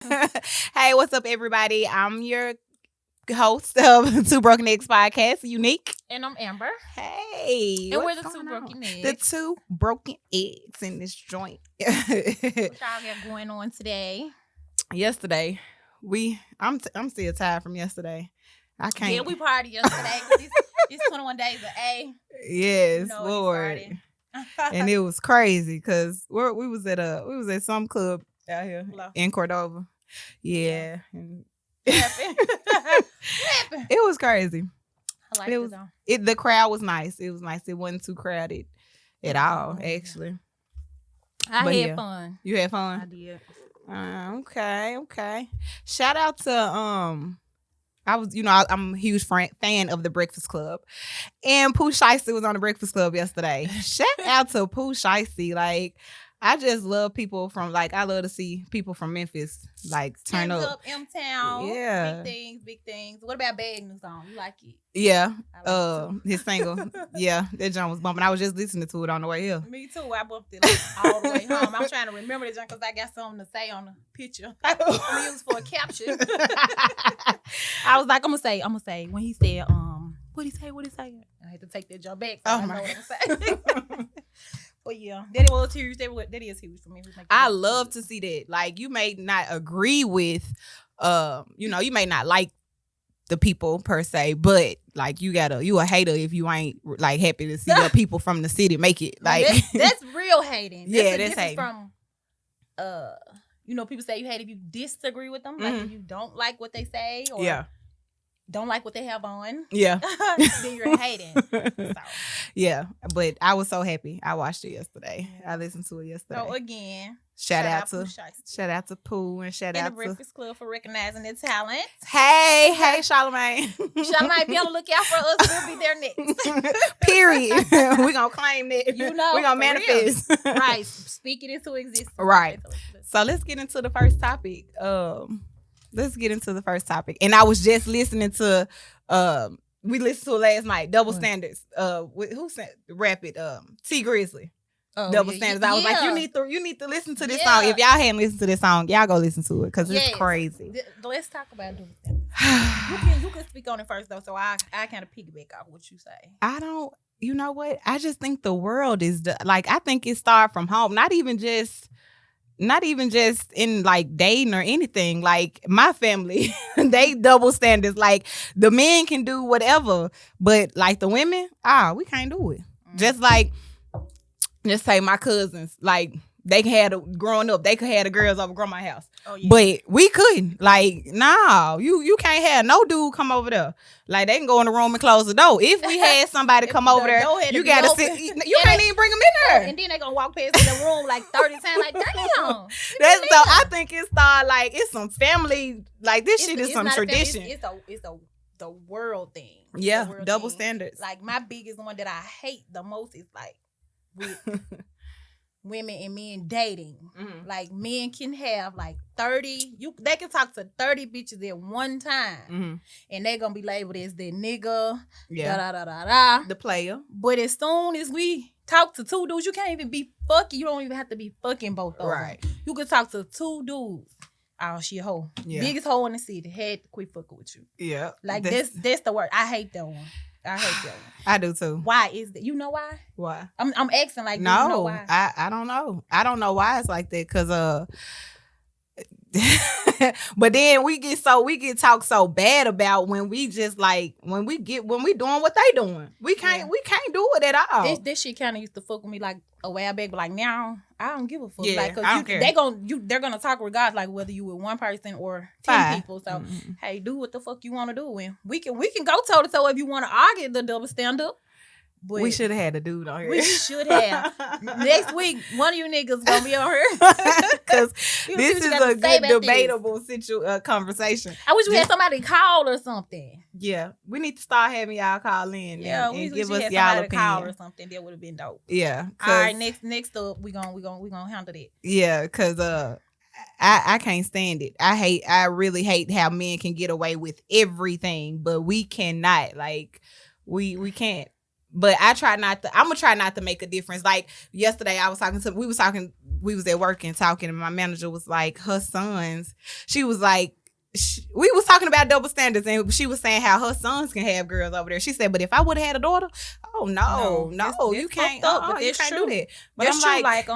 Hey, what's up, everybody? I'm your host of Two Broken Eggs Podcast, Unique. And I'm Amber. Hey, And we're what's the Two going on? Broken Eggs. The Two Broken Eggs in this joint. What y'all got going on today? Yesterday, I'm still tired from yesterday. I can't. Yeah, we partied yesterday. It's 21 days of A. Yes, You know, Lord. And it was crazy because we was at some club out here in Cordova. Yeah. And What happened? What happened? it was crazy. I liked it though. The crowd was nice. It was nice. It wasn't too crowded at all, actually. I had fun. You had fun? I did. Okay. Shout out to I'm a huge fan of the Breakfast Club, and Pooh Shiesty was on the Breakfast Club yesterday. Shout out to Pooh Shiesty. Like, I just love people from, like, I love to see people from Memphis, like, turn up. M-Town. Yeah. Big things. What about Bad News Song? You like it? Yeah. I like His single. Yeah, that John was bumping. I was just listening to it on the way here. Me too. I bumped it like, all the way home. I'm trying to remember the junk because I got something to say on the picture. I mean, it was for a caption. I was like, I'm gonna say when he said, what'd he say? I had to take that jump back. So I know what I'm saying. But yeah, that was huge. That is huge for me. I love to see that. Like, you may not agree with, you may not like the people per se, but like you a hater if you ain't like happy to see the people from the city make it. Like, that's real hating. That's hating. From people say you hate if you disagree with them, like if you don't like what they say or don't like what they have on. Yeah. Then you're hating. So. Yeah. But I was so happy. I watched it yesterday. I listened to it yesterday. So again, shout out to Pooh and shout out to the Breakfast Club for recognizing their talent. Hey, Charlamagne. Charlamagne, be on the lookout for us. We'll be there next. Period. We're going to claim that. We're going to manifest. Right. Speak it into existence. Right. So let's get into the first topic. And I was just listening to we listened to it last night, Double Standards. Who said Rapid? T Grizzly. Double Standards. I was like, you need to listen to this song. If y'all hadn't listened to this song, y'all go listen to it because it's crazy. Let's talk about Double Standards. You can speak on it first though, so I kind of piggyback off what you say. You know what? I just think the world is I think it started from home. Not even just in like dating or anything. Like, my family, they double standards. Like, the men can do whatever, but like the women, we can't do it. Just like, just say my cousins, like, growing up, they could have the girls over grandma's house. Oh, yeah. But we couldn't. Like, no, you can't have no dude come over there. Like, they can go in the room and close the door. If we had somebody come over there, you gotta sit. You can't even bring them in there. And then they gonna walk past the room like 30 times. Like, damn. I think it started like it's some family. Like, this shit is some tradition. It's the world thing. Yeah, double standards. Like, my biggest one that I hate the most is like with women and men dating. Mm-hmm. Like, men can have like 30, they can talk to 30 bitches at one time, and they're gonna be labeled as the nigga, the player. But as soon as we talk to two dudes, you can't even be fucking. You don't even have to be fucking both of them. Right. You can talk to two dudes. Oh, she a hoe. Yeah. Biggest hoe in the city. Had to quit fucking with you. Yeah. Like, that's the word. I hate that one. I do too. Why is that? You know why? Why? I'm asking like, no, you know why? I don't know. I don't know why it's like that. Cause but then we get talked so bad about when we just like when we doing what they doing. We can't do it at all. This shit kind of used to fuck with me like a while back, but like now I don't give a fuck. Yeah, like, cause I don't care. They're gonna talk regardless, like whether you with one person or 10 people. So hey, do what the fuck you want to do, and we can go toe to toe if you want to argue the double standard. But we should have had a dude on here. We should have. Next week, one of you niggas gonna be on here. Because this is a good debatable conversation. I wish we had somebody call or something. Yeah, we need to start having y'all call in. Yeah, and give us y'all opinion. Call or something. That would have been dope. Yeah. All right, next up, we gonna handle that. Yeah, because I can't stand it. I really hate how men can get away with everything, but we cannot. Like, we can't. But I try not to. I'm gonna try not to make a difference. Like yesterday, we was at work and talking, and my manager was like, her sons. She was like, we was talking about double standards, and she was saying how her sons can have girls over there. She said, but if I would have had a daughter, no, you can't. But you can't do that. But that's I'm true. Like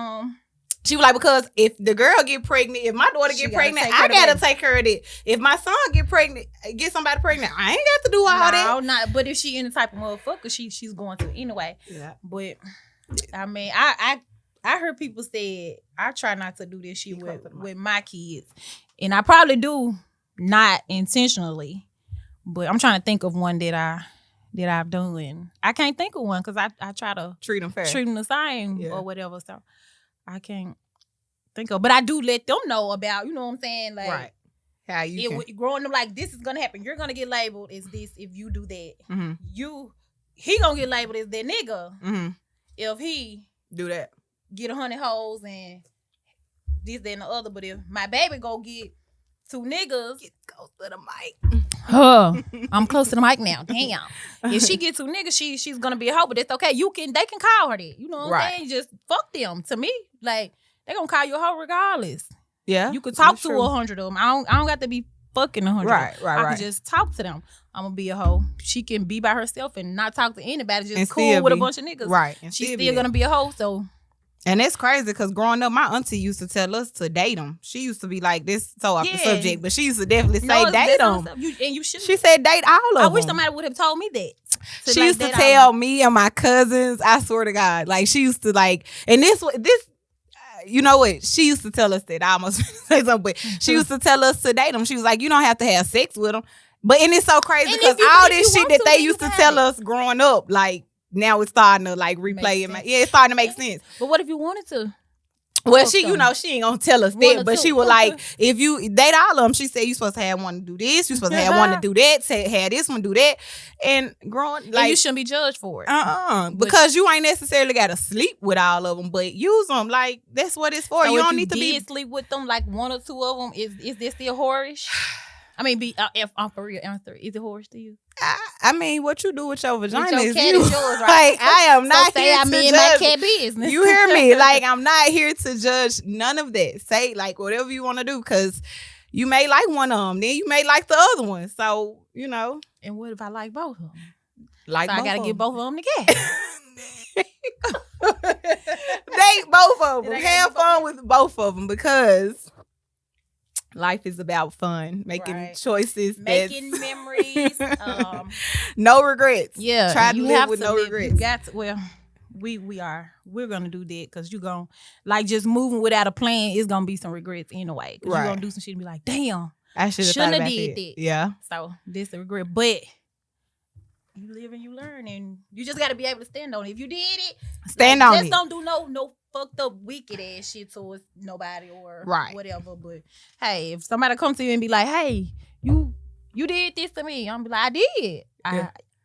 she was like, because if the girl get pregnant, if my daughter get pregnant, I gotta take care of it. If my son get somebody pregnant, I ain't got to do all that. No, not. But if she in the type of motherfucker, she's going to anyway. Yeah. But I mean, I heard people say I try not to do this shit with my kids, and I probably do not intentionally. But I'm trying to think of one that I've done. I can't think of one because I try to treat them fair, treat them the same or whatever. So. I can't think of, but I do let them know about, you know what I'm saying? Like, right. How you growing up like, this is gonna happen. You're gonna get labeled as this if you do that. Mm-hmm. He gonna get labeled as that nigga if he do that. Get 100 hoes and this, that, and the other. But if my baby go get 2 niggas, get close to the mic. I'm close to the mic now. Damn. If she get 2 niggas, she's gonna be a hoe, but that's okay. They can call her that. You know what I'm saying? Just fuck them. To me, like, they gonna call you a hoe regardless. Yeah. You could talk to 100 of them. I don't got to be fucking 100. Right. I can just talk to them. I'm gonna be a hoe. She can be by herself and not talk to anybody. Just cool with a bunch of niggas. Right. And she's still gonna be a hoe. So. And it's crazy because growing up, my auntie used to tell us to date them. She used to be like, this so off the subject, but she used to definitely say date them. And you should. She said date all of them. I wish somebody would have told me that. She used to tell me and my cousins, I swear to God, like she used to like, and this, you know what? She used to tell us that. I almost say something, but she used to tell us to date them. She was like, you don't have to have sex with them. And it's so crazy because all this shit that they used to tell us growing up, like, now it's starting to like replay it's starting to make sense. But what if you wanted to? Well, she ain't gonna tell us that, but she was like, if you date all of them, she said you supposed to have one to do this, you supposed to have one to do that, have this one do that, and growing like and you shouldn't be judged for it. Because you ain't necessarily got to sleep with all of them, but use them like that's what it's for. So you don't if need to be sleep with them like 1 or 2 of them. Is this still whorish? I mean, if I'm for real, answer. Is it whorish to you? I mean, what you do with your vagina is yours, right? Like, I am not here to judge. My cat business. You hear me? Like, I'm not here to judge none of that. Say, like, whatever you want to do, because you may like one of them, then you may like the other one. So, you know. And what if I like both of them? Like, so I got to get both of them together. Date both of them. Have fun with both of them because life is about fun, making choices, making memories, no regrets. Yeah, try to live with no regrets. You got to, well, we're gonna do that because you're gonna like just moving without a plan is gonna be some regrets anyway. Because you're gonna do some shit and be like, damn, I shouldn't have did that. Yeah. So this is a regret, but you live and you learn, and you just got to be able to stand on it. If you did it, stand on it. Just don't do no fucked up wicked ass shit towards nobody or whatever. But hey, if somebody comes to you and be like, hey, you did this to me, I'm be like, I did.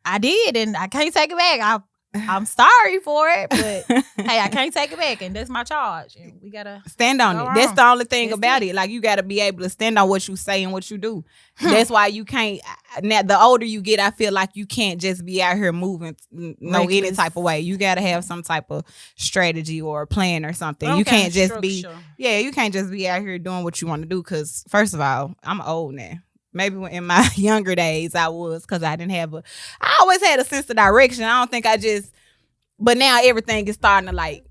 I did, and I can't take it back. I'm sorry for it, but hey, I can't take it back, and that's my charge. And we gotta stand on it. That's the only thing about it. Like, you gotta be able to stand on what you say and what you do. That's why you can't. Now, the older you get, I feel like you can't just be out here moving any type of way. You gotta have some type of strategy or a plan or something. You can't just be. Yeah, you can't just be out here doing what you want to do. Because first of all, I'm old now. Maybe in my younger days I was, because I always had a sense of direction. I don't think but now everything is starting to like,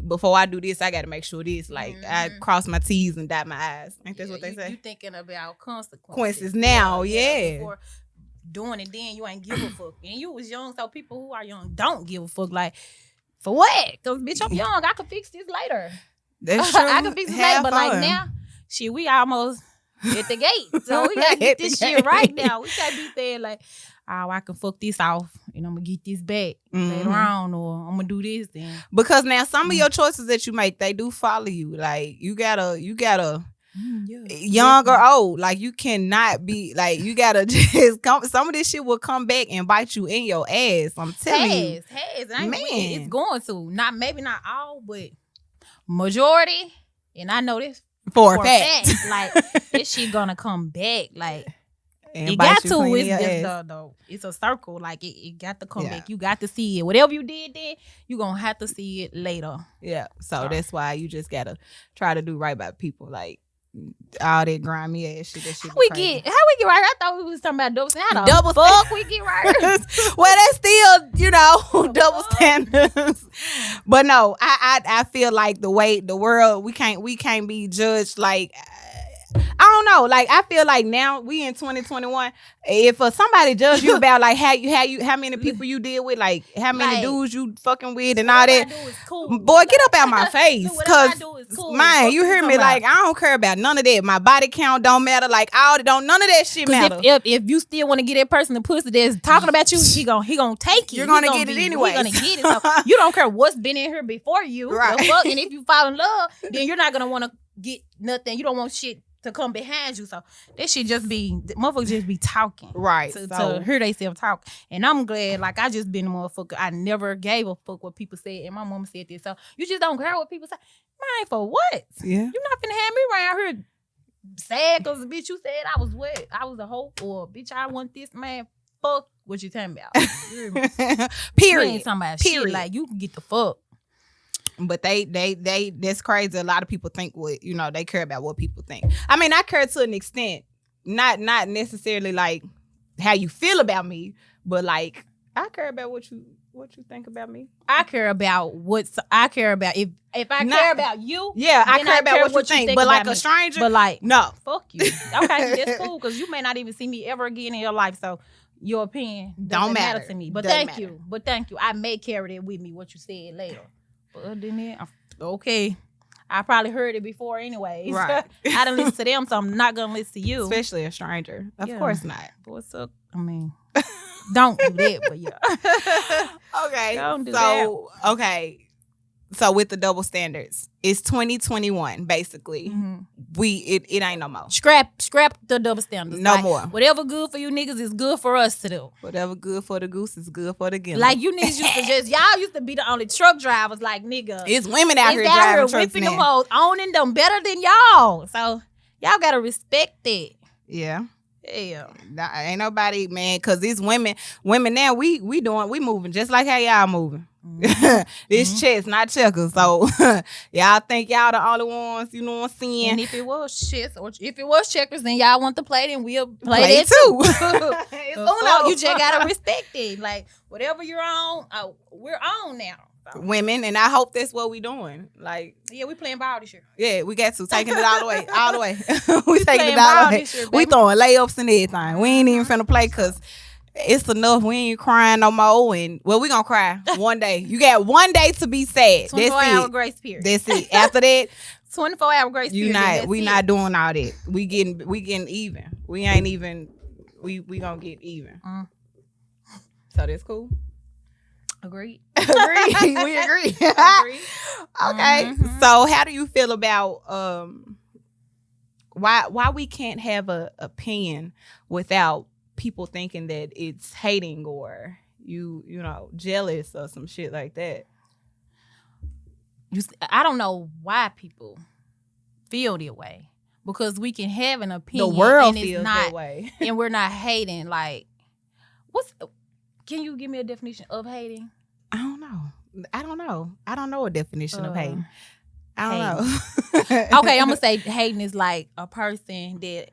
before I do this, I got to make sure this, like, I cross my T's and dot my I's. Ain't that what they say? You thinking about consequences now, Before doing it then, you ain't give a fuck. And you was young, so people who are young don't give a fuck. Like, for what? Because, bitch, I'm young. I can fix this later. That's true. I can fix this later. But, like, now, shit, we almost at the gate. So we gotta get this shit right now. We can't be saying like, oh, I can fuck this off and I'm gonna get this back later on, or I'm gonna do this then. Because now some of your choices that you make, they do follow you. Like, you gotta young or old, like, you cannot be like, you gotta just come. Some of this shit will come back and bite you in your ass. I'm telling you. Man, it's going to. Maybe not all, but majority. And I know this. For a fact. Like, this shit gonna come back. Like, It got to. It's just it's a circle. Like it got to come back. You got to see it. Whatever you did then, you gonna have to see it later. Yeah. So that's why you just gotta try to do right by people. Like all that grimy ass shit. That shit. How we get right? I thought we was talking about double fuck we get right. Well, that's still, double standards. But no, I feel like the way the world we can't be judged like. I don't know. Like I feel like now we in 2021. If somebody judge you about like how many people you deal with, like how many dudes you fucking with and all that, cool. Boy, get up out my face. Cause cool. Man, you hear me? Like I don't care about none of that. My body count don't matter. Like none of that shit matter. If you still want to get that person the pussy that's talking about you, he gonna take it. You're gonna get it anyway. You're gonna get it. So you don't care what's been in here before you. Right. And if you fall in love, then you're not gonna want to get nothing. You don't want shit to come behind you. So that shit motherfuckers just be talking. Right. To hear they self talk. And I'm glad, like I just been a motherfucker. I never gave a fuck what people said. And my mama said this. So you just don't care what people say. Man, for what? Yeah. You're not finna have me around here sad because bitch you said I was what? I was a hoe, or bitch I want this, man. Fuck what you talking about. Period. You ain't talking about shit. Like you can get the fuck. But they that's crazy. A lot of people think they care about what people think. I mean, I care to an extent, not necessarily like how you feel about me, but like I care about what you think about me. I care about if I care about you. Yeah, I care about what you think. But like a stranger, but like no, fuck you. Okay, that's cool because you may not even see me ever again in your life. So your opinion don't matter to me. But thank you. I may carry that with me. What you said later. But other than that, okay. I probably heard it before anyways. Right. I done listen to them, so I'm not gonna listen to you. Especially a stranger. Of course not. What's up? I mean, don't do that, but yeah. Okay. Don't do that. Okay. So with the double standards, it's 2021, basically. Mm-hmm. It ain't no more. Scrap the double standards. No more. Whatever good for you niggas is good for us to do. Whatever good for the goose is good for the gimlet. Like you niggas y'all used to be the only truck drivers. Like nigga, it's women out here driving trucks whipping them hoes, owning them better than y'all. So y'all gotta respect that. Yeah. Yeah. Ain't nobody, man, because these women now we moving just like how y'all moving. Mm-hmm. This chess, not checkers. So y'all think y'all the only ones, you know what I'm saying? And if it was chess or if it was checkers, then y'all want to play, then we'll play that too. It's Uno. You just gotta respect it. Like whatever you're on, we're on now. So. Women, and I hope that's what we doing. Like, yeah, we playing ball this year. Yeah, we got to taking it all the way, we taking it all the way. Year, we throwing layups and everything. We ain't even finna play because it's enough. We ain't crying no more. And we gonna cry one day. You got one day to be sad. 24-hour grace period. That's it. After that, 24-hour grace period. We not doing all that. We getting even. We ain't even. We gonna get even. So that's cool. Agreed. We agree. Agreed. Okay. Mm-hmm. So how do you feel about why we can't have a opinion without people thinking that it's hating or you jealous or some shit like that? I don't know why people feel that way because we can have an opinion. The world and feels that way, and we're not hating. Like, can you give me a definition of hating? I don't know. I don't know a definition of hating. I don't know. Okay, I'm gonna say hating is like a person that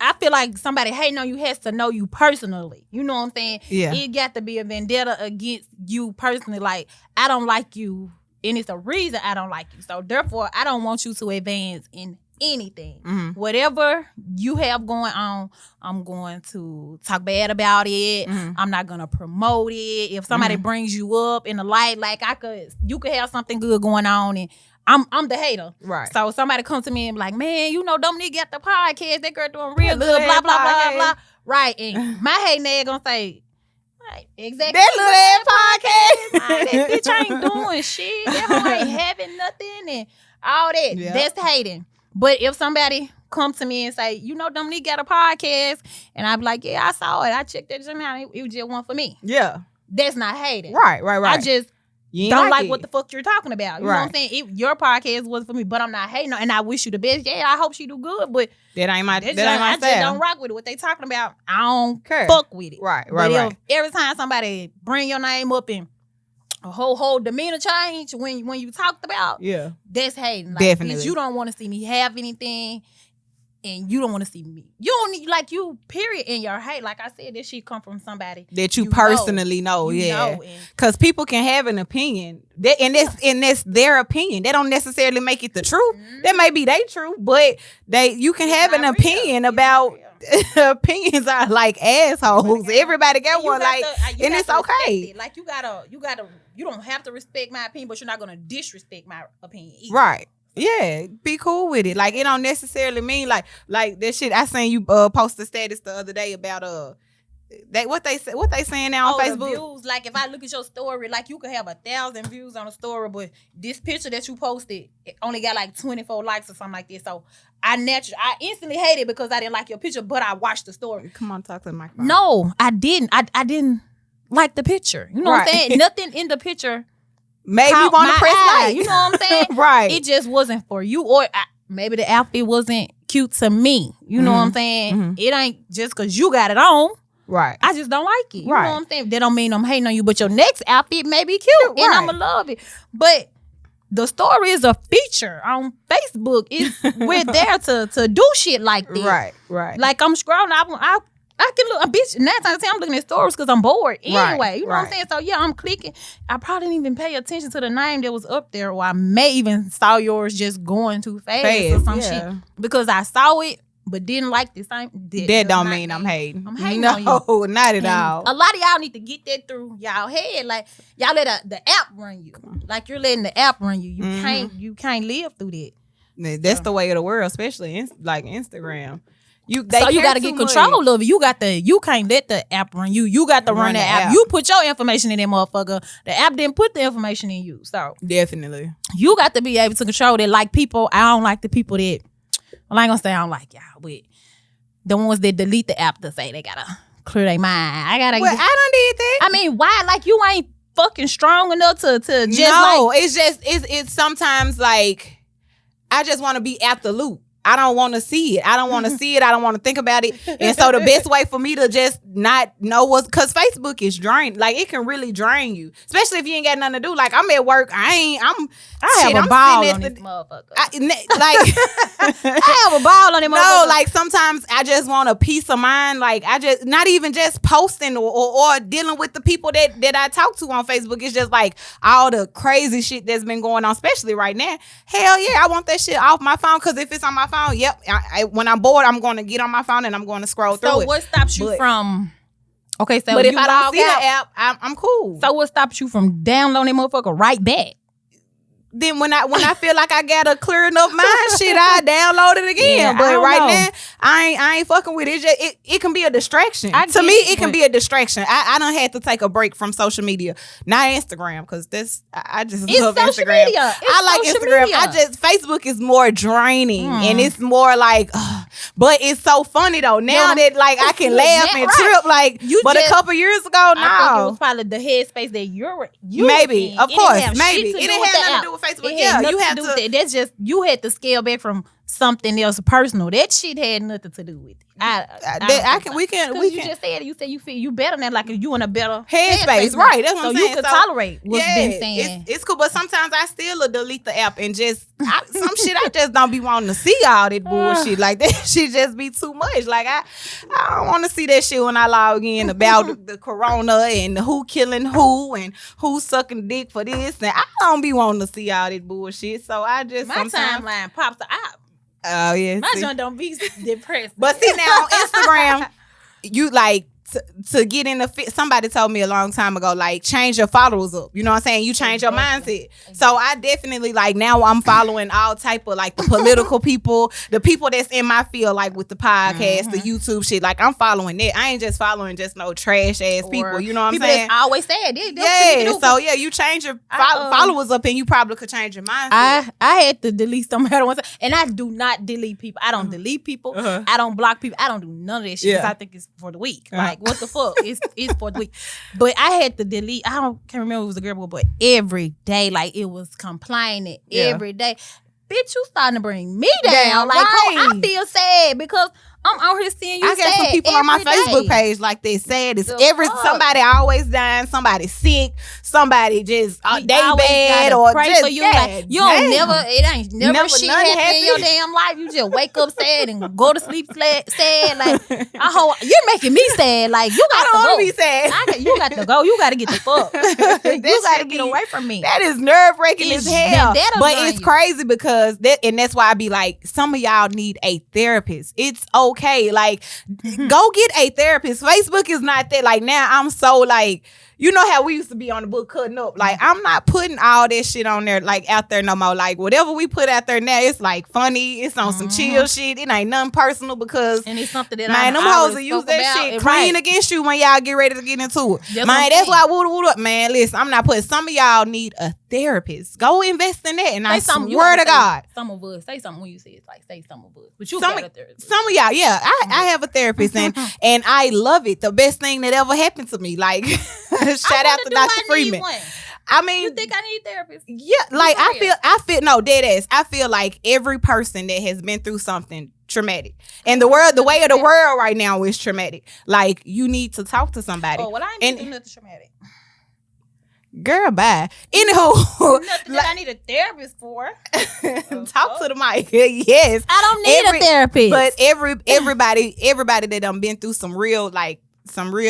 I feel like somebody hating on you has to know you personally. You know what I'm saying? Yeah. It got to be a vendetta against you personally. Like, I don't like you, and it's a reason I don't like you. So therefore, I don't want you to advance in anything. Mm-hmm. Whatever you have going on, I'm going to talk bad about it. Mm-hmm. I'm not gonna promote it. If somebody brings you up in the light, like you could have something good going on, and I'm the hater. Right. So somebody comes to me and be like, man, Dominique got the podcast. That girl doing real good. Blah blah blah blah. Right. And my hating ass gonna say, right, exactly. That little ass podcast. That bitch ain't doing shit. That hoe ain't having nothing and all that. Yep. That's hating. But if somebody come to me and say, Dominique got a podcast, and I be like, yeah, I saw it. I checked that gym out. It was just one for me. Yeah. That's not hating. Right. I just You don't like it. what the fuck you're talking about. You know what I'm saying? Your podcast was for me, but I'm not hating, and I wish you the best. Yeah, I hope she do good, but that ain't my style. I just don't rock with it. What they talking about, I don't fuck with it. Right. If every time somebody bring your name up and a whole demeanor change when you talked about, that's hating. Like, definitely. Bitch, you don't want to see me have anything. And you don't want to see me. You don't need, like, you, period, in your hate. Like I said, this shit come from somebody that you personally know. Because people can have an opinion. And that's their opinion. They don't necessarily make it the truth. That may be their truth, but you can have an opinion about opinions are like assholes. Everybody got one, like, and it's okay. Like, you don't have to respect my opinion, but you're not gonna disrespect my opinion either. Right. Yeah, be cool with it. Like, it don't necessarily mean like that shit. I seen you post a status the other day about what they saying now on Facebook. The views. Like, if I look at your story, like, you could have 1,000 views on a story, but this picture that you posted only got like 24 likes or something like this. So I instantly hate it because I didn't like your picture, but I watched the story. Come on, talk to the microphone. No, I didn't. I didn't like the picture. You know what I'm saying? Nothing in the picture maybe you want to press like. You know what I'm saying? Right. It just wasn't for you, or maybe the outfit wasn't cute to me. You know what I'm saying? It ain't just because you got it on. Right. I just don't like it. You know what I'm saying? That don't mean I'm hating on you, but your next outfit may be cute, and I'ma love it. But the story is a feature on Facebook. We're there to do shit like this. Right. Like, I'm scrolling, I can look, a bitch, 9 times out of 10, I'm looking at stories because I'm bored anyway. You know what I'm saying? So, yeah, I'm clicking. I probably didn't even pay attention to the name that was up there, or I may even saw yours just going too fast or some shit. Because I saw it, but didn't like the same. That don't mean I'm hating. I'm hating on you. No, not at all. A lot of y'all need to get that through y'all head. Like, y'all let the app run you. Like, you're letting the app run you. You can't live through that. That's the way of the world, especially like Instagram. So you got to get control of it. You can't let the app run you. You got to run the app. You put your information in that motherfucker. The app didn't put the information in you. So definitely, you got to be able to control that. Like, people, I don't like the people that, well, I ain't gonna say I don't like y'all, but the ones that delete the app to say they gotta clear their mind. I done did that. I mean, why? Like, you ain't fucking strong enough to just it's sometimes like I just want to be at the loop. I don't want to see it. I don't want to see it. I don't want to think about it. And so the best way for me to just not know because Facebook is drained. Like, it can really drain you, especially if you ain't got nothing to do. Like, I'm at work. I have a ball on this motherfucker. I have a ball on this motherfucker. No, like, sometimes I just want a peace of mind. Like, I just, not even just posting or dealing with the people that I talk to on Facebook. It's just like all the crazy shit that's been going on, especially right now. Hell yeah, I want that shit off my phone, because if it's on my phone, when I'm bored, I'm going to get on my phone and I'm going to scroll through it. So what stops you from? Okay, so but if I don't see the app, I'm cool. So what stops you from downloading that motherfucker right back? Then when I feel like I got a clear enough mind, shit, I download it again. Yeah, but right now, I ain't fucking with it. It can be a distraction. To me, it can be a distraction. I done had to take a break from social media, not Instagram, because I just love Instagram. Media. I like Instagram. Media. Facebook is more draining and it's more like, but it's so funny though. Now that like I can laugh and trip like, a couple years ago, no. I think it was probably the headspace that you maybe, in. Of course, maybe it didn't have nothing to do with Facebook. You have to. That's just, you had to scale back from something else personal. That shit had nothing to do with it. We can. You just said it. You said you feel you better than, like, you in a better headspace, right? That's what I'm saying. So you can tolerate what's been saying. It's cool, but sometimes I still delete the app and just some shit I just don't be wanting to see all that bullshit. Like, that shit just be too much. Like, I don't want to see that shit when I log in about the corona and who killing who and who sucking dick for this, and I don't be wanting to see all that bullshit. So I just my timeline pops up. Oh yeah, my joint don't be depressed. But see, now on Instagram, you like to get in the fit. Somebody told me a long time ago, like, change your followers up. You know what I'm saying? You change your mindset. So I definitely, like, now I'm following all type of, like, the political people, the people that's in my field, like with the podcast, the YouTube shit. Like, I'm following that. I ain't just following just no trash ass people. You know what I'm saying? I always said So yeah, you change your followers up, and you probably could change your mindset. I had to delete somebody once, and I do not delete people. I don't delete people. I don't block people. I don't do none of that shit because I think it's for the weak. Like, like, what the fuck? It's for the week. But I had to delete. Can't remember if it was a girl, but every day, like it was complaining every day. Bitch, you starting to bring me down. Like, I feel sad because I'm out here seeing you. I got some people on my Facebook page like they sad. It's somebody always dying, somebody sick, somebody just they bad or pray just for you. Like, you don't it ain't never shit happen in your damn life. You just wake up sad and go to sleep sad. Like, you're making me sad. Like, you got to go. I don't want to be sad. You got to go. You got to get the fuck. You got to get away from me. That is nerve wracking as hell. But it's crazy because that's why I be like, some of y'all need a therapist. It's okay. Like, go get a therapist. Facebook is not that. Like, now I'm so like, you know how we used to be on the book cutting up. Like, I'm not putting all that shit on there, like, out there no more. Like, whatever we put out there now, it's like funny. It's on some chill shit. It ain't nothing personal because, and it's something that man, them hoes will use that shit clean against you when y'all get ready to get into it. Man, that's why man, listen, I'm not putting. Some of y'all need a therapist. Go invest in that. And I swear to God. Some of us, say something when you say it. Like, say some of us. But you got a therapist. Some of y'all, yeah. I have a therapist and I love it. The best thing that ever happened to me. Like, shout out to Dr. Freeman. I mean, you think I need therapist? Yeah, like I feel no, dead ass. I feel like every person that has been through something traumatic, and the way of the world right now is traumatic. Like, you need to talk to somebody. Oh, well, I ain't doing nothing traumatic. Girl, bye. Anywho, nothing that I need a therapist for. Talk to the mic. Yes, I don't need a therapist. But everybody that done been through some real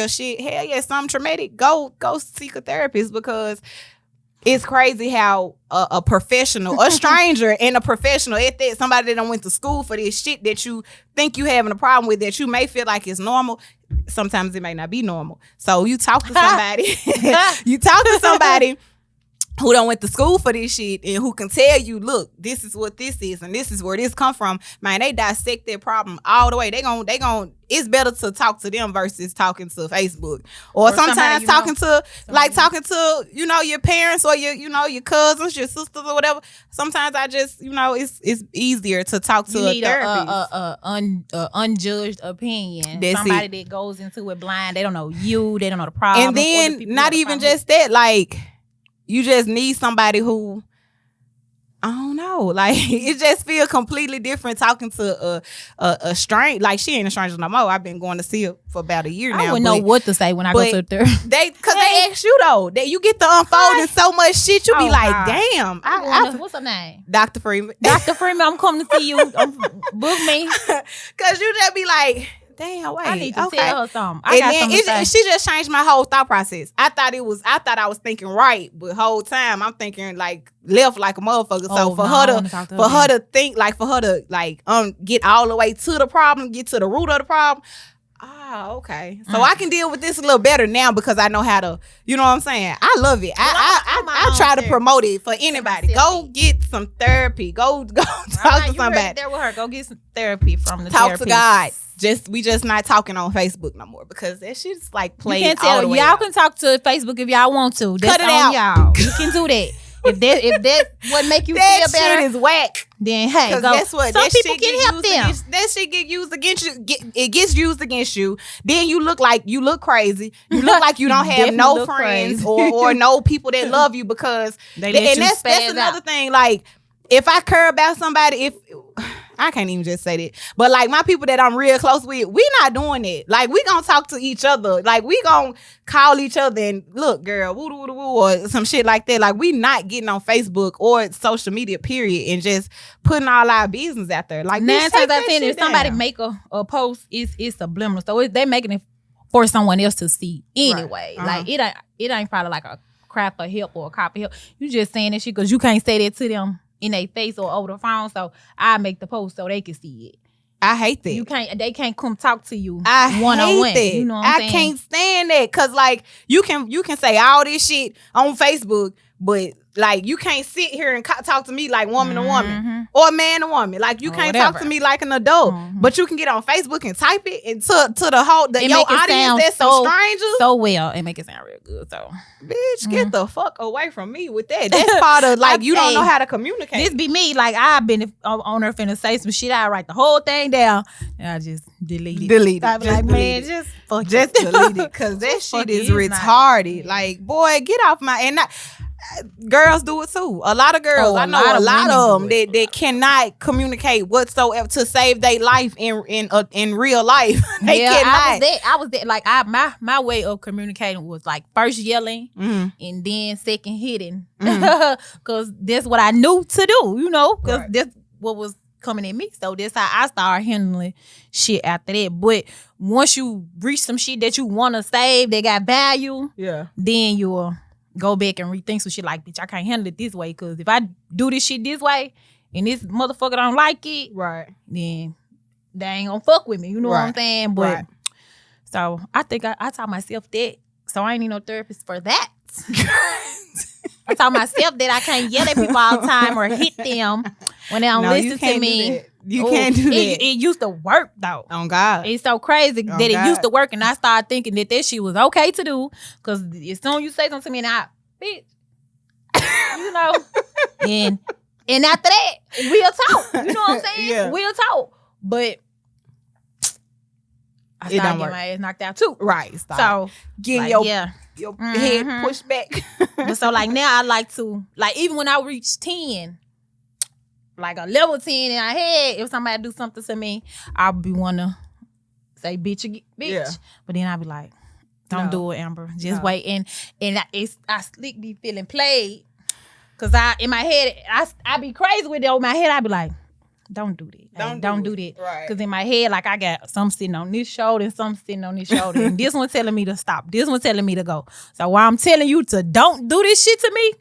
shit, hell yeah, something traumatic, go seek a therapist, because it's crazy how a professional, a stranger and a professional at that, somebody that done went to school for this shit that you think you having a problem with, that you may feel like is normal, sometimes it may not be normal. So you talk to somebody who done went to school for this shit and who can tell you, look, this is what this is and this is where this come from. Man, they dissect their problem all the way. They gon' it's better to talk to them versus talking to Facebook. Or sometimes talking to your parents or your cousins, your sisters or whatever. Sometimes I just, it's easier to talk to a therapist. A unjudged opinion. Somebody that goes into it blind. They don't know you. They don't know the problem. And then not even just that, like, you just need somebody who, I don't know, like, it just feel completely different talking to a stranger. Like, she ain't a stranger no more. I've been going to see her for about a year now. I wouldn't know what to say when I go to the therapist. They ask you though. That you get to unfolding so much shit. You be like, damn. What's her name? Dr. Freeman. Dr. Freeman, I'm coming to see you. Book me. Because you just be like, damn, wait. I need to tell her something. She just changed my whole thought process. I thought I was thinking right, but whole time I'm thinking like left like a motherfucker. So for her to think, like, for her to like get all the way to the problem, get to the root of the problem. Okay. So I can deal with this a little better now because I know how to, you know what I'm saying? I love it. I try to promote it for anybody. Go get some therapy. Go talk to somebody. There with her. Go get some therapy from the therapist. Talk to God. We just not talking on Facebook no more because that shit's like played all the way y'all out. Can talk to Facebook if y'all want to. That's cut it out, y'all. You can do that. If that what make you feel better, that shit is whack. Then hey, go. Guess what? Some people can help them. That shit get used against you. It gets used against you. Then you look crazy. You look like you don't have no friends or no people that love you because that's another thing. Like, if I care about somebody, I can't even just say that. But like my people that I'm real close with, we not doing it. Like, we gonna talk to each other. Like, we gonna call each other and look, girl, woo woo woo, or some shit like that. Like, we not getting on Facebook or social media, period, and just putting all our business out there. Like, 9 times out of 10, if somebody make a post, it's subliminal. So they making it for someone else to see anyway. Right. Like, it ain't probably like a cry for help or a call for help. You just saying that shit because you can't say that to them in their face or over the phone, so I make the post so they can see it. I hate that. They can't come talk to you one-on-one. I hate that. You know what I'm saying? I can't stand that because like you can say all this shit on Facebook, but Like, you can't sit here and talk to me like woman to woman or man to woman. Like, you can't talk to me like an adult, but you can get on Facebook and type it into the whole your audience. That's some strangers so well and make it sound real good. So, bitch, get the fuck away from me with that. That's part of like you don't know how to communicate. This be me. Like, I've been on her finna say some shit. I write the whole thing down and I just delete it. I be like, man, just delete it because that shit is retarded. Like, boy, get off my and not. Girls do it too. A lot of girls, I know a lot of them that cannot communicate whatsoever to save their life in real life. They cannot. I was there. Like, my way of communicating was like first yelling and then second hitting, because that's what I knew to do. You know, because that's what was coming at me. So that's how I started handling shit after that. But once you reach some shit that you want to save, that got value, then you'll go back and rethink some shit like, bitch, I can't handle it this way, because if I do this shit this way and this motherfucker don't like it, then they ain't gonna fuck with me. You know what I'm saying? But so I think I taught myself that. So I ain't need no therapist for that. I taught myself that I can't yell at people all the time or hit them when they don't listen to me. You can't do that. It used to work though. Oh God. It's so crazy that it used to work, and I started thinking that shit was okay to do, because as soon as you say something to me, and bitch, you know, and after that, we'll talk. You know what I'm saying? Yeah. We'll talk. But I started getting my ass knocked out too. Right. So getting like, your head pushed back. But so like now I like to, like, even when I reach 10, like a level 10 in my head, if somebody do something to me, I'll be wanna say bitch. Yeah. But then I'll be like, don't do it, Amber. Just wait. And I slick be feeling played, because in my head I be crazy with it. In my head I be like, don't do that. Don't do that. Right. Because in my head, like, I got some sitting on this shoulder and some sitting on this shoulder. And this one telling me to stop. This one telling me to go. So while I'm telling you to don't do this shit to me,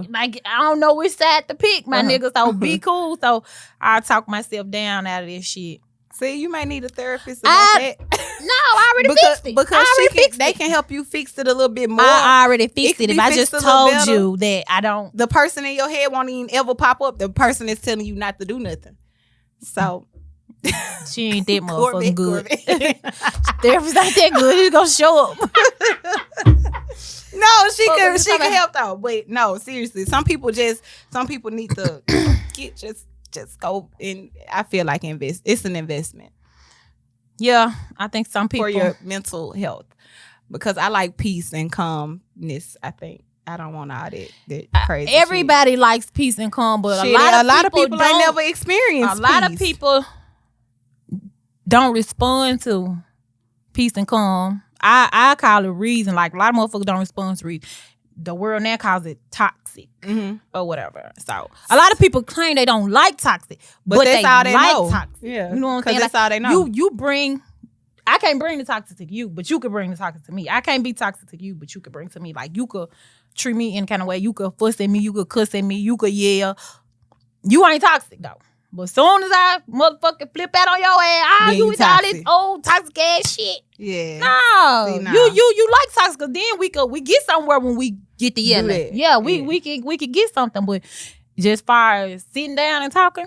like, I don't know which side to pick, my nigga. So be cool. So I talk myself down out of this shit. See, you might need a therapist about that. No, I already fixed it. Because they can help you fix it a little bit more. I already fixed it. If I just told you that I don't. The person in your head won't even ever pop up. The person is telling you not to do nothing. So she ain't that motherfucking good. Therapist ain't that good. She's gonna show up. No, she can help though. But no, seriously, some people need to get just go in. I feel like it's an investment. Yeah, I think some people for your mental health, because I like peace and calmness. I think. I don't want all that crazy everybody shit. Likes peace and calm, but a lot of people ain't never experienced peace. A lot of people don't respond to peace and calm. I call it reason. Like, a lot of motherfuckers don't respond to reason. The world now calls it toxic or whatever. So a lot of people claim they don't like toxic, but that's all they like know. Toxic. Yeah, you know what I'm saying? That's all they know. You bring. I can't bring the toxic to you, but you could bring the toxic to me. I can't be toxic to you, but you could bring to me. Like, you could treat me in kind of way. You could fuss at me. You could cuss at me. You could yell. You ain't toxic though. But as soon as I motherfucking flip out on your ass, you with all this old toxic ass shit. Yeah. No. See, you like toxic, because then we get somewhere when we get the yelling. Yeah, we can get something. But just far as sitting down and talking,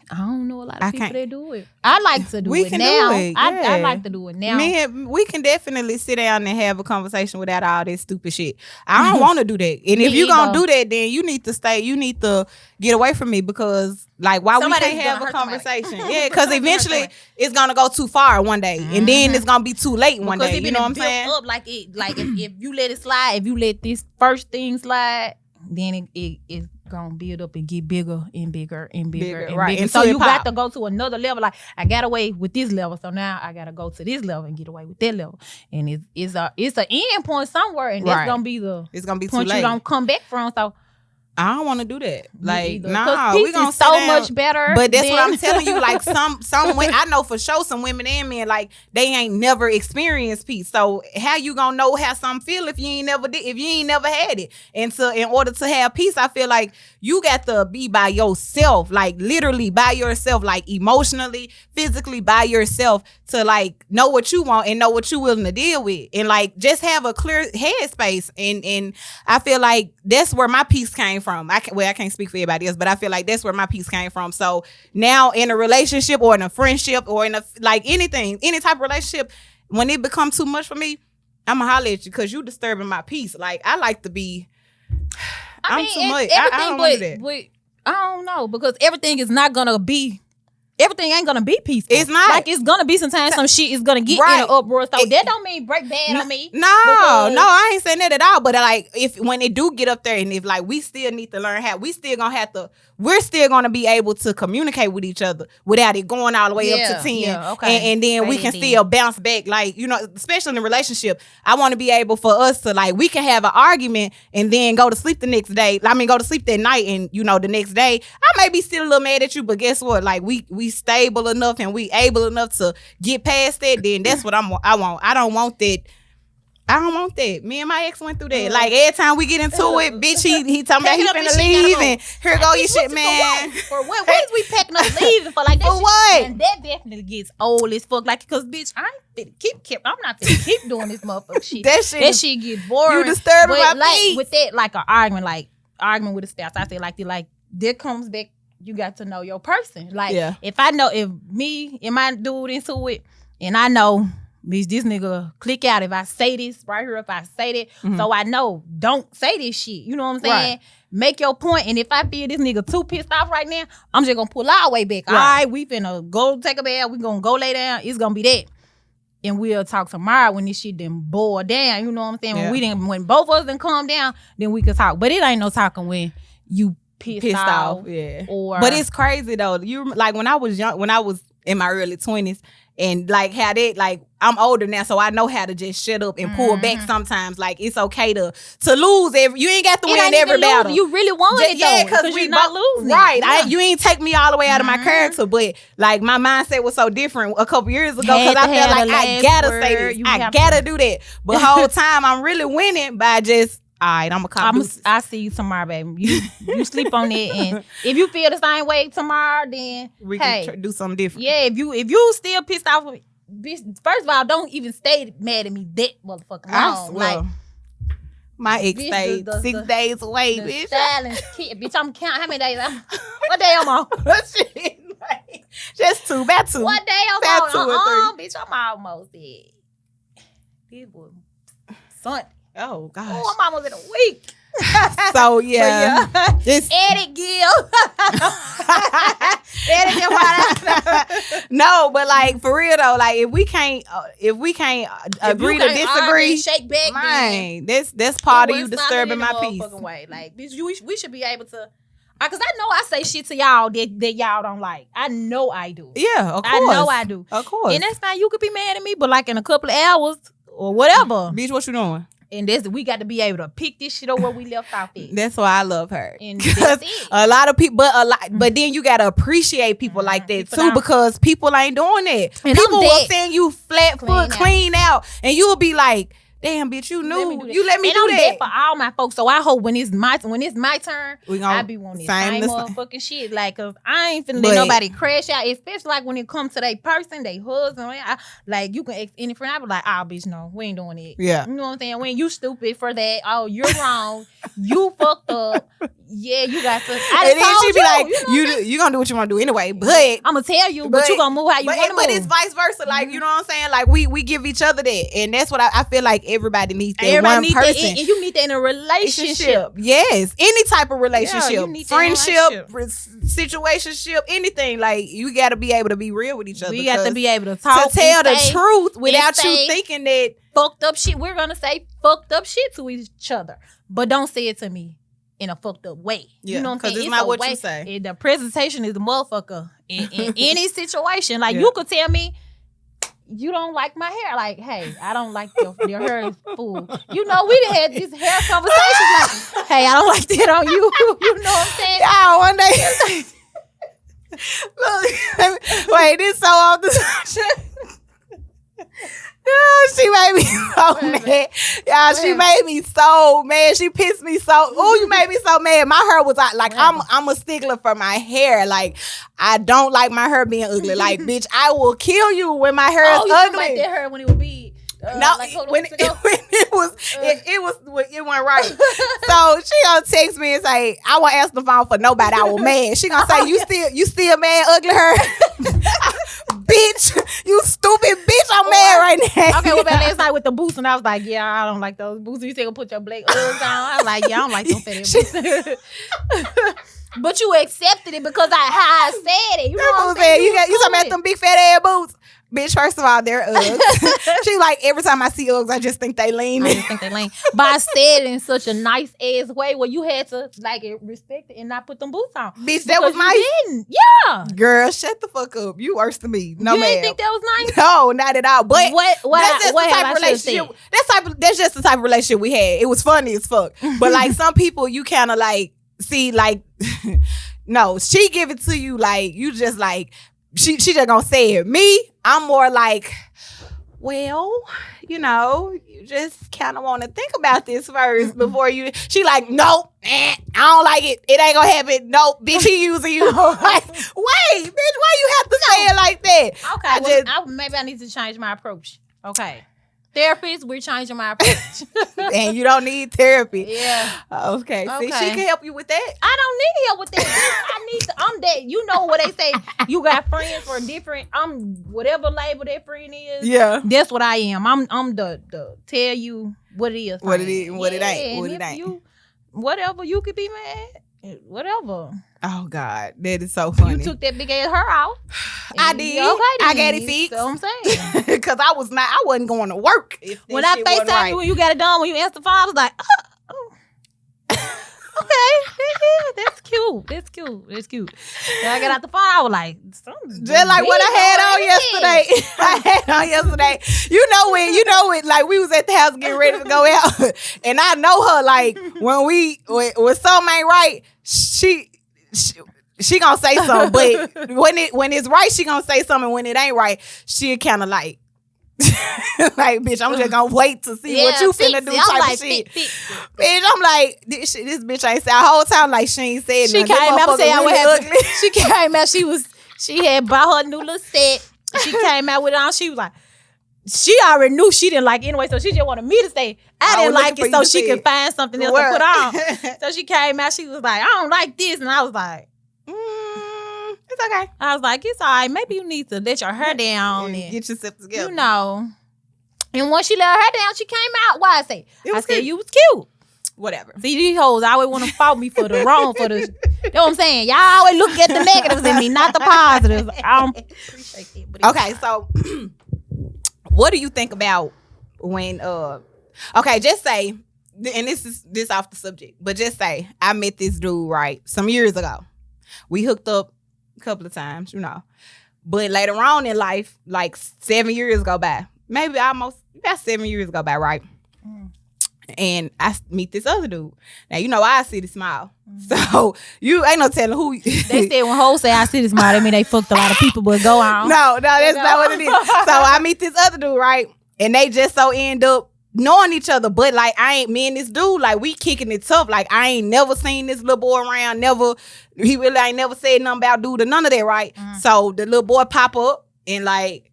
I don't know a lot of people that do it. I like to do it now. I like to do it now. Man, we can definitely sit down and have a conversation without all this stupid shit. I don't want to do that. And if you're going to do that, then you need to stay. You need to get away from me, because, like, why we can't have a conversation? Yeah, because eventually it's going to go too far one day. And then it's going to be too late one day. You know what I'm saying? Up like if you let it slide, if you let this first thing slide, then it's gonna build up and get bigger and bigger and bigger and bigger. And so you got to go to another level. Like, I got away with this level, so now I gotta go to this level and get away with that level. And it's an end point somewhere, and that's gonna be the it's gonna be point too late. You don't come back from. So I don't want to do that. Like, Nah, nah, peace we gonna is so much better. But that's what I'm telling you. Like some I know for sure some women and men, like they ain't never experienced peace. So how you gonna know how some feel if you ain't never had it? And so in order to have peace, I feel like you got to be by yourself, like literally by yourself, like emotionally, physically by yourself to like know what you want and know what you willing to deal with, and like just have a clear headspace. And I feel like that's where my peace came from. I can't speak for everybody else, but I feel like that's where my peace came from. So now in a relationship or in a friendship or in a like anything, any type of relationship, when it becomes too much for me, I'ma holler at you because you disturbing my peace. Like I like to be. I'm too much. I don't want to do that. But I don't know, because everything is not gonna be. Everything ain't gonna be peaceful. It's not. Like it's gonna be sometimes some shit is gonna get in an uproar. So that don't mean break bad on me. No, I ain't saying that at all. But like if when it do get up there and if like we still need to learn how, we're still gonna be able to communicate with each other without it going all the way up to 10. Yeah, okay. And then we can still bounce back. Like, you know, especially in a relationship, I want to be able for us to like we can have an argument and then go to sleep the next day. I mean, go to sleep that night and you know the next day I may be still a little mad at you, but guess what? Like we stable enough and we able enough to get past that. Then that's what I want. I don't want that. I don't want that. Me and my ex went through that. Like every time we get into it, bitch, he talking about he finna leave and here go your shit, man. For what? What is we packing up leaving for? Like that for what? And that definitely gets old as fuck. Like, cause bitch, I ain't keep. I'm not gonna keep doing this motherfucker shit. That shit get boring. You disturbing my peace. With that, like an argument with a spouse, I say like that comes back. You got to know your person. Like if I know if me and my dude into it, and I know. Bitch, this nigga click out if I say this right here, if I say that. So I know, don't say this shit. You know what I'm saying? Right. Make your point. And if I feel this nigga too pissed off right now, I'm just gonna pull our way back. Right. All right, we finna go take a bath. We gonna go lay down. It's gonna be that. And we'll talk tomorrow when this shit done boil down. You know what I'm saying? When both of us done calm down, then we can talk. But it ain't no talking when you pissed off. Yeah. But it's crazy though. You like when I was young, when I was in my early 20s, and like how that, like I'm older now, so I know how to just shut up and pull back sometimes. Like it's okay to lose you ain't got to win every battle. You really want it though, because you're not losing. Right. Yeah. You ain't take me all the way out of my character, but like my mindset was so different a couple years ago because I felt like I gotta say this. I gotta do that. But the whole time I'm really winning by just all right, I'm a cop. I see you tomorrow, baby. You sleep on it, and if you feel the same way tomorrow, then we can do something different. Yeah, if you still pissed off, first of all, don't even stay mad at me that motherfucking long. Like my ex stayed 6 days away, bitch. Silence, kid, bitch. I'm counting how many days. What day I'm on? Just about 2. What day I'm on? Bitch, I'm almost dead. It was Sunday. Oh gosh! Oh, I'm almost in a week. So yeah, edit Gil. Edit your No, but like for real though, like if we can't agree to disagree, shake back. Man, that's part of you disturbing my peace. Way. Like bitch, we should be able to. Cause I know I say shit to y'all that y'all don't like. I know I do. Yeah, of course. I know I do. Of course. And that's fine. You could be mad at me, but like in a couple of hours or whatever, bitch, what you doing? And we got to be able to pick this shit up where we left off at. That's why I love her. And that's it. A lot of people, but then you gotta appreciate people like that too, because people ain't doing that. And people will send you flat foot, clean out, and you'll be like, "Damn, bitch, you knew. You let me do that." For all my folks, so I hope when it's my turn, I be wanting this same motherfucking shit. Like, cause I ain't finna let nobody crash out, especially like when it comes to their person, they husband. Like you can ask any friend, I be like, "Oh, bitch, no, we ain't doing it." Yeah, you know what I'm saying? When you stupid for that, oh, you're wrong, you fucked up. Yeah, you got to. And then she be like, you gonna do what you want to do anyway, but I'm gonna tell you, but you gonna move how you want to move. But it's vice versa. Like, you know what I'm saying? Like we give each other that, and that's what I feel like everybody needs that one person. And you need that in a relationship. Yes, any type of relationship, friendship, situationship, anything. Like you got to be able to be real with each other. We got to be able to talk, to tell the truth without you thinking that fucked up shit. We're gonna say fucked up shit to each other, but don't say it to me in a fucked up way. Yeah, you know what I'm saying? Because it's not what you say. The presentation is the motherfucker in any situation. Like you could tell me, you don't like my hair. Like, hey, I don't like your hair is full. You know, we done had this hair conversation. Like, hey, I don't like that on you. You know what I'm saying? Yeah, one day. Look, wait, this so off the she made me so mad. Yeah, she made me so mad. She pissed me so. Oh, you made me so mad. My hair was like I'm a stickler for my hair. Like I don't like my hair being ugly. Like bitch, I will kill you when my hair is ugly. Like that hair when it would be. No, like when it went right. So she gonna text me and say, I won't answer the phone for nobody. I was mad. She gonna say, you still mad, ugly hair? Bitch, you stupid bitch, I'm mad right now. Okay, well, about last night with the boots, and I was like, yeah, I don't like those boots. You said go put your black Uggs on. I was like, yeah, I don't like them fat boots. But you accepted it because how I said it. You know what I'm saying? You talking about them big fat ass boots? Bitch, first of all, they're Uggs. She like, every time I see Uggs, I just think they lean. But I said it in such a nice ass way where you had to like respect it and not put them boots on. Bitch, that was nice. Didn't. Yeah. Girl, shut the fuck up. You worse than me. No, you ma'am. You didn't think that was nice? No, not at all. But that's just the type of relationship. That's just the type of relationship we had. It was funny as fuck. But like some people, you kind of like see like, no, she give it to you like you just like. She just gonna say it. Me, I'm more like, well, you know, you just kind of want to think about this first before you. She like, nope, I don't like it. It ain't gonna happen. Nope, bitch, he using you. Like, wait, bitch, why you have to say it like that? Okay, maybe I need to change my approach. Okay. Therapist, we're changing my approach. And you don't need therapy. Yeah. Okay. See, she can help you with that. I don't need help with that. I'm that. You know what they say. You got friends for different. I'm whatever label that friend is. Yeah. That's what I am. I'm the tell you what it is. What it is and what it ain't. What it ain't. Whatever you could be mad. Whatever. Oh God, that is so funny. You took that big ass hair out. I did. Okay, I got it fixed. So I'm saying because I wasn't going to work. When I FaceTime you when you got it done, when you answered the phone, I was like, oh. Okay, yeah, that's cute. Then I got out the phone, I was like, just like what I had on yesterday. You know when like we was at the house getting ready to go out, and I know her like when something ain't right, she gonna say something, but when it's right, she gonna say something. When it ain't right, she kind of like, like, bitch, I'm just gonna wait to see what you finna do type of shit. Bitch, I'm like, this bitch ain't said the whole time like she ain't said nothing. She came out saying what happened. She came out, she had bought her new little set. She came out with it on. She was like, she already knew she didn't like it anyway, so she just wanted me to say I didn't like it so she could find something else to put on. So she came out, she was like, I don't like this, and I was like, it's okay. I was like, it's all right. Maybe you need to let your hair down and get yourself together. You know. And once she let her hair down, she came out. Why I said you was cute. Whatever. See, these hoes always want to fault me for the wrong, for the. You know what I'm saying? Y'all always look at the negatives in me, not the positives. I don't appreciate it. But okay, so what do you think about when? Okay, just say, and this off the subject, but just say I met this dude right some years ago. We hooked up a couple of times, you know. But later on in life, like 7 years go by. Maybe almost about 7 years go by, right? And I meet this other dude. Now, you know, I see the smile. So, you ain't no telling who. They said when hoes say I see the smile, that mean they fucked a lot of people, but go on. No, that's not what it is. So, I meet this other dude, right? And they just so end up knowing each other, but like me and this dude, like we kicking it tough. Like I ain't never seen this little boy around. He really ain't never said nothing about dude or none of that, right? So the little boy pop up and like,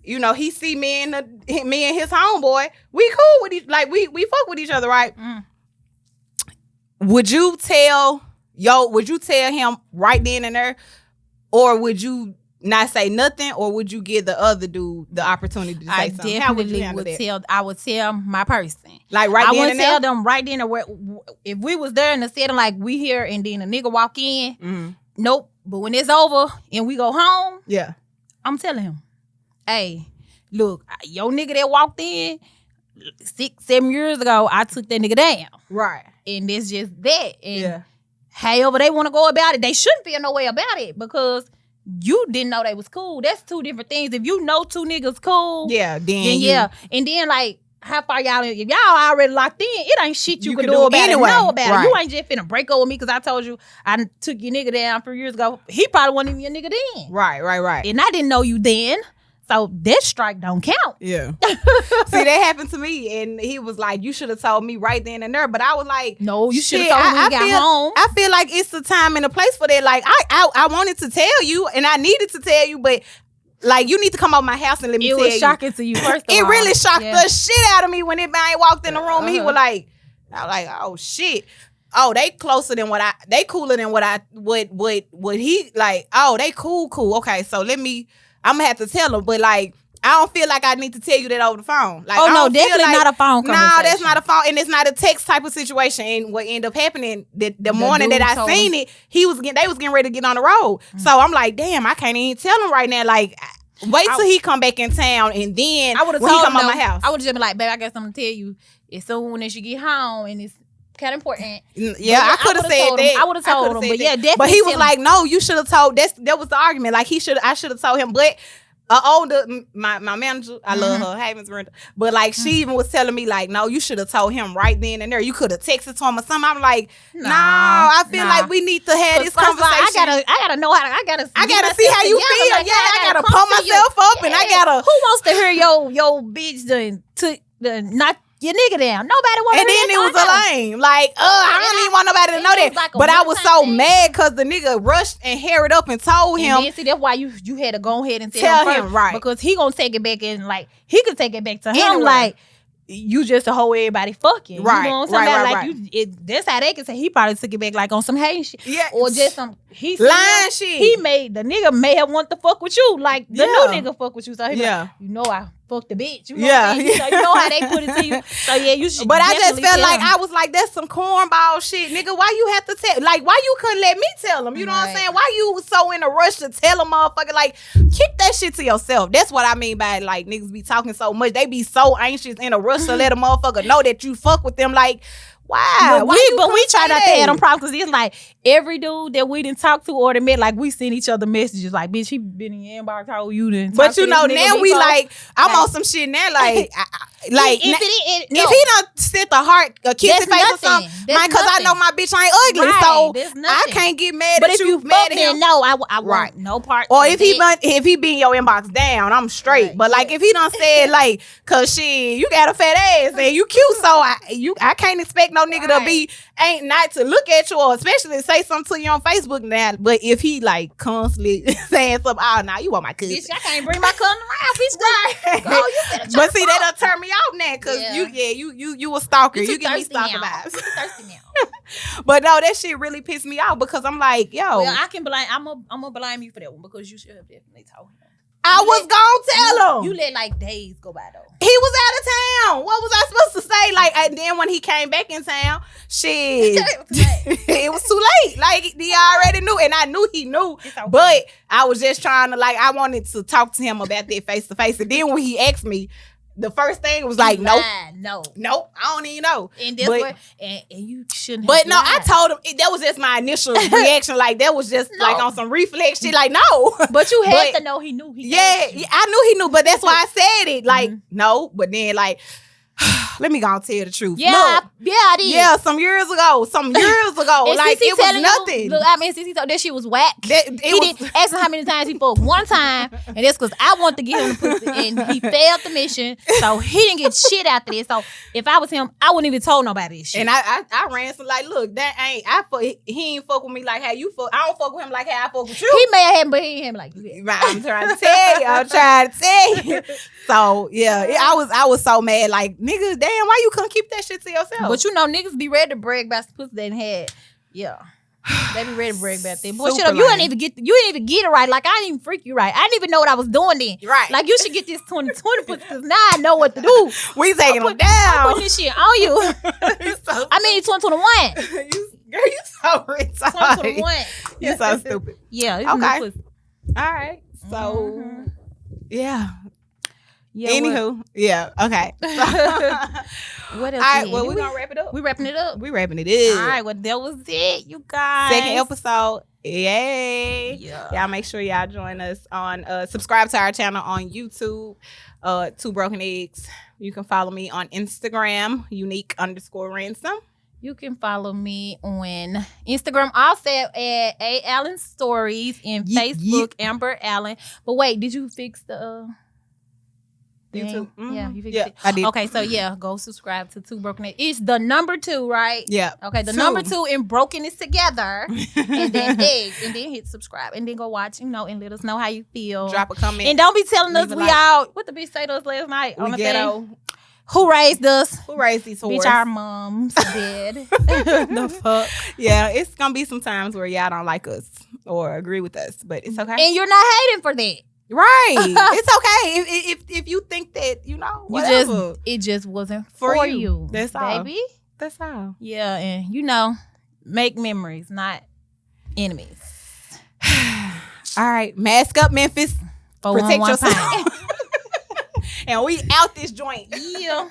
you know, he see me and his homeboy. We cool with each, like we fuck with each other, right? Would you tell him right then and there, or would you not say nothing, or would you give the other dude the opportunity to say something? How would you would tell. I would tell my person. Like right then and there? I wouldn't tell them right then or where. If we was there in the setting like we here and then a nigga walk in, nope. But when it's over and we go home, yeah, I'm telling him, hey, look, your nigga that walked in 6-7 years ago, I took that nigga down. Right. And it's just that. And however they want to go about it, they shouldn't feel no way about it because you didn't know they was cool. That's two different things. If you know two niggas cool, then yeah. And then like, how far y'all? If y'all already locked in, it ain't shit you can do about anyway. it. Know about Right. it. You ain't just finna break up with me because I told you I took your nigga down 3 years ago. He probably wasn't even your nigga then. Right. And I didn't know you then. So that strike don't count. Yeah. See, that happened to me, and he was like, "You should have told me right then and there." But I was like, "No, you should have told me when you got home." I feel like it's the time and the place for that. Like I wanted to tell you, and I needed to tell you, but like you need to come over my house and let me tell you. It was shocking to you. First of all, it really shocked the shit out of me when that man walked in the room, and he was like, "I was like, oh shit." Oh, they closer than they cooler than what he like. Oh, they cool. Okay, so I'm gonna have to tell him, but like, I don't feel like I need to tell you that over the phone. Like, no, definitely not a phone conversation. No, that's not a phone, and it's not a text type of situation. And what ended up happening the morning that I seen it, they was getting ready to get on the road. So I'm like, damn, I can't even tell him right now. Like, wait till he come back in town, and then when he come on my house, I would have just been like, babe, I got something to tell you. As soon as you get home, and it's kind of important. Yeah, I could have said that. I would have told him, but yeah, definitely. But he was like, "No, you should have told." That was the argument. Like I should have told him. But my manager, I love her, Havens Brenda. But like she even was telling me like, "No, you should have told him right then and there. You could have texted to him or something." I'm like, "No, I feel like we need to have this conversation. I gotta know how. I gotta see how you feel. Like, yeah, I gotta pump myself up, and I gotta. Who wants to hear your bitch not your nigga down? Nobody want to. And then it was a lame. Like, I don't even want nobody to know that. But I was so mad because the nigga rushed and hurried up and told him. And then, see, that's why you had to go ahead and tell him first, right, because he gonna take it back and like he could take it back to him like. You just a whole everybody fucking. Right. You know what I'm saying? Right. That's how they can say he probably took it back like on some hate shit. Yeah. Or just some lying shit. The nigga may have want to fuck with you. Like the new nigga fuck with you. So he like, you know I fucked the bitch. You know what I'm saying? So you know how they put it to you. So yeah, you should. But I just felt like I was like, that's some cornball shit. Nigga, why you have to tell? Like, why you couldn't let me tell him? You know what I'm saying? Why you was so in a rush to tell him, motherfucker? Like, keep that shit to yourself. That's what I mean by like niggas be talking so much. They be so anxious in a rush to let a motherfucker know that you fuck with them. Like, why? But we try not to have them problems because it's like every dude that we didn't talk to or met, like we send each other messages like, bitch, he been in your inbox, how you didn't. But you know, now we like, I'm on some shit now, like, if he done sent a heart, a kissy face or something, man, because I know my bitch ain't ugly, so I can't get mad but at you. But if you fuck him, no, I want no part. Or if he be in your inbox down, I'm straight. Right. But like if he done said like, cause shit, you got a fat ass and you cute, so I can't expect no nigga to be ain't not to look at you or especially say something to you on Facebook now. But if he like constantly saying something, nah, you want my cousin. Bitch, I can't bring my cousin around, bitch. Right. Go, but see, that done turn me off now, cause you a stalker. You give me stalker vibes. Thirsty now. But no, that shit really pissed me off because I'm like, yo. Well, I can blame. I'm gonna blame you for that one because you should have definitely told him. I was gonna tell him. You let like days go by though. He was out of town. What was I supposed to say? Like, and then when he came back in town, shit, it was too late. Like, he already knew, and I knew he knew. Okay. But I was just trying to, like, I wanted to talk to him about that face to face. And then when he asked me, the first thing was like, nope, I don't even know. And that's what, and you shouldn't. But no, I told him that was just my initial reaction. Like that was just like on some reflex shit. Like no, but you had to know he knew. I knew he knew, but that's why I said it. Like no, but then like. Let me go and tell you the truth. Yeah, look, I did. Yeah, some years ago, like it was nothing. Look, I mean, since he thought that shit was whack, he didn't ask him how many times he fucked one time, and that's because I wanted to get him the pussy, and he failed the mission, so he didn't get shit after this. So if I was him, I wouldn't even told nobody this shit. And I ran some like, look, that ain't he ain't fuck with me like how you fuck. I don't fuck with him like how I fuck with you. He may have him, but he ain't him like you. I'm trying to tell you. So yeah, I was so mad. Like niggas, damn, why you couldn't keep that shit to yourself? But you know, niggas be ready to brag about some pussy they done had. Yeah, they be ready to brag about that. Boy, shut up. You didn't even get it right. Like I didn't even freak you right. I didn't even know what I was doing then. Right. Like you should get this 2020 pussy because now I know what to do. We taking them down. I'm putting this shit on you. I mean 2021. You so retarded. 2021. You so stupid. Yeah. Okay. All right. So yeah. Yeah, anywho, okay. What else? All right, well, we're gonna wrap it up. We wrapping it up. We wrapping it up. All right, well, that was it, you guys. Second episode. Yay. Yeah. Y'all make sure y'all join us on subscribe to our channel on YouTube, Two Broken Eggs. You can follow me on Instagram, unique_ransom. You can follow me on Instagram also at allenstories and Facebook Amber Allen. But wait, did you fix the YouTube? Mm-hmm. Yeah, you fixed it. I did. Okay, so yeah, go subscribe to Two Broken Eggs. It's the number 2, right? Yeah. Okay, the number 2 and broken is together, and then eggs, and then hit subscribe, and then go watch, and let us know how you feel. Drop a comment. And don't be telling us we like. out. What the bitch say to us last night on the ghetto. thing? Who raised us? Who raised these whores? Bitch, our moms did. The fuck? Yeah, it's gonna be some times where y'all don't like us or agree with us, but it's okay. And you're not hating for that. Right. It's okay. If you think that, whatever. It just wasn't for you. That's all. Baby. That's all. Yeah, and make memories, not enemies. All right. Mask up, Memphis. Protect yourself. Pound. And we out this joint. Yeah.